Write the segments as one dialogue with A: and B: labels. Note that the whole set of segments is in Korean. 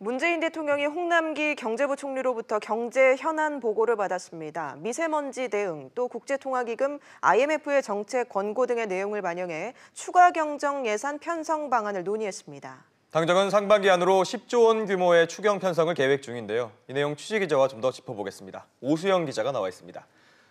A: 문재인 대통령이 홍남기 경제부총리로부터 경제 현안 보고를 받았습니다. 미세먼지 대응, 또 국제통화기금, IMF의 정책 권고 등의 내용을 반영해 추가 경정 예산 편성 방안을 논의했습니다.
B: 당정은 상반기 안으로 10조 원 규모의 추경 편성을 계획 중인데요. 이 내용 취재 기자와 좀 더 짚어보겠습니다. 오수영 기자가 나와 있습니다.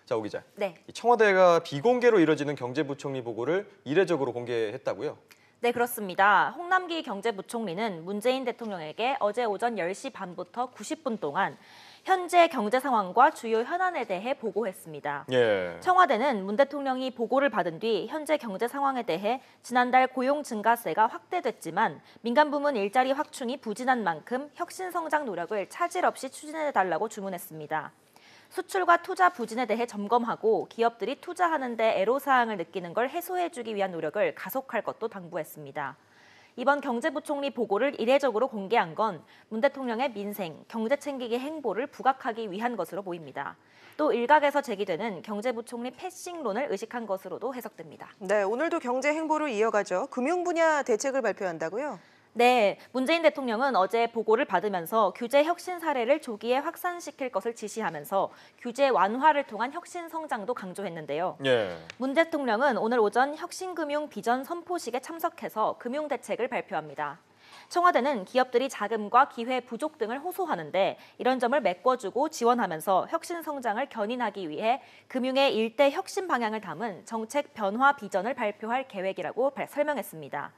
B: 자, 오 기자.
C: 네.
B: 청와대가 비공개로 이뤄지는 경제부총리 보고를 이례적으로 공개했다고요?
C: 네, 그렇습니다. 홍남기 경제부총리는 문재인 대통령에게 어제 오전 10시 반부터 90분 동안 현재 경제 상황과 주요 현안에 대해 보고했습니다.
B: 예.
C: 청와대는 문 대통령이 보고를 받은 뒤 현재 경제 상황에 대해 지난달 고용 증가세가 확대됐지만 민간 부문 일자리 확충이 부진한 만큼 혁신 성장 노력을 차질 없이 추진해달라고 주문했습니다. 수출과 투자 부진에 대해 점검하고 기업들이 투자하는 데 애로사항을 느끼는 걸 해소해주기 위한 노력을 가속할 것도 당부했습니다. 이번 경제부총리 보고를 이례적으로 공개한 건 문 대통령의 민생, 경제 챙기기 행보를 부각하기 위한 것으로 보입니다. 또 일각에서 제기되는 경제부총리 패싱론을 의식한 것으로도 해석됩니다.
A: 네, 오늘도 경제 행보를 이어가죠. 금융 분야 대책을 발표한다고요?
C: 네, 문재인 대통령은 어제 보고를 받으면서 규제 혁신 사례를 조기에 확산시킬 것을 지시하면서 규제 완화를 통한 혁신 성장도 강조했는데요.
B: 예.
C: 문 대통령은 오늘 오전 혁신금융 비전 선포식에 참석해서 금융대책을 발표합니다. 청와대는 기업들이 자금과 기회 부족 등을 호소하는데 이런 점을 메꿔주고 지원하면서 혁신 성장을 견인하기 위해 금융의 일대 혁신 방향을 담은 정책 변화 비전을 발표할 계획이라고 설명했습니다.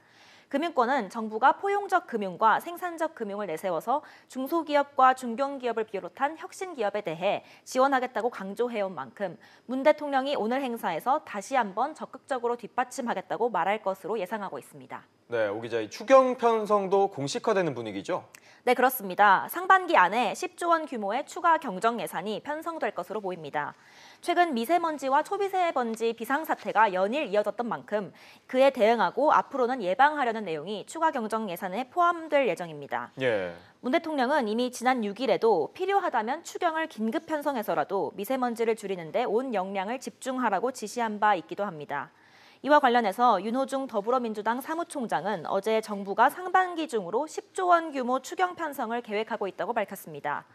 C: 금융권은 정부가 포용적 금융과 생산적 금융을 내세워서 중소기업과 중견기업을 비롯한 혁신기업에 대해 지원하겠다고 강조해온 만큼 문 대통령이 오늘 행사에서 다시 한번 적극적으로 뒷받침하겠다고 말할 것으로 예상하고 있습니다.
B: 네, 오 기자, 이 추경 편성도 공식화되는 분위기죠?
C: 네, 그렇습니다. 상반기 안에 10조 원 규모의 추가 경정 예산이 편성될 것으로 보입니다. 최근 미세먼지와 초미세먼지 비상사태가 연일 이어졌던 만큼 그에 대응하고 앞으로는 예방하려는 내용이 추가 경정 예산에 포함될 예정입니다.
B: 예.
C: 문 대통령은 이미 지난 6일에도 필요하다면 추경을 긴급 편성해서라도 미세먼지를 줄이는 데 온 역량을 집중하라고 지시한 바 있기도 합니다. 이와 관련해서 윤호중 더불어민주당 사무총장은 어제 정부가 상반기 중으로 10조 원 규모 추경 편성을 계획하고 있다고 밝혔습니다.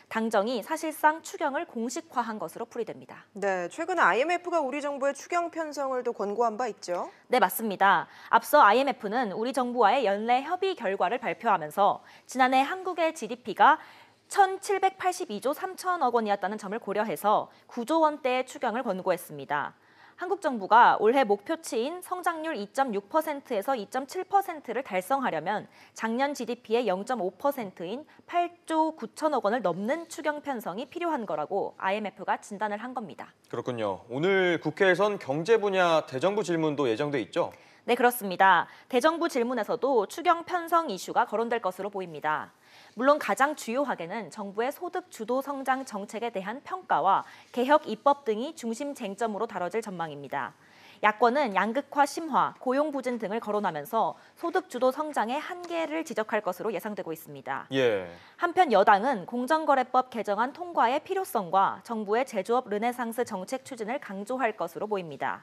C: 당정이 사실상 추경을 공식화한 것으로 풀이됩니다.
A: 네, 최근 IMF가 우리 정부의 추경 편성을 또 권고한 바 있죠?
C: 네, 맞습니다. 앞서 IMF는 우리 정부와의 연례 협의 결과를 발표하면서 지난해 한국의 GDP가 1,782조 3천억 원이었다는 점을 고려해서 9조 원대의 추경을 권고했습니다. 한국 정부가 올해 목표치인 성장률 2.6%에서 2.7%를 달성하려면 작년 GDP의 0.5%인 8조 9천억 원을 넘는 추경 편성이 필요한 거라고 IMF가 진단을 한 겁니다.
B: 그렇군요. 오늘 국회에선 경제 분야 대정부 질문도 예정돼 있죠?
C: 네, 그렇습니다. 대정부 질문에서도 추경 편성 이슈가 거론될 것으로 보입니다. 물론 가장 주요하게는 정부의 소득 주도 성장 정책에 대한 평가와 개혁 입법 등이 중심 쟁점으로 다뤄질 전망입니다. 야권은 양극화 심화, 고용 부진 등을 거론하면서 소득 주도 성장의 한계를 지적할 것으로 예상되고 있습니다.
B: 예.
C: 한편 여당은 공정거래법 개정안 통과의 필요성과 정부의 제조업 르네상스 정책 추진을 강조할 것으로 보입니다.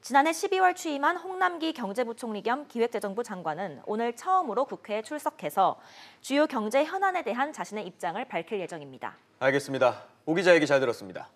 C: 지난해 12월 취임한 홍남기 경제부총리 겸 기획재정부 장관은 오늘 처음으로 국회에 출석해서 주요 경제 현안에 대한 자신의 입장을 밝힐 예정입니다.
B: 알겠습니다. 오 기자 얘기 잘 들었습니다.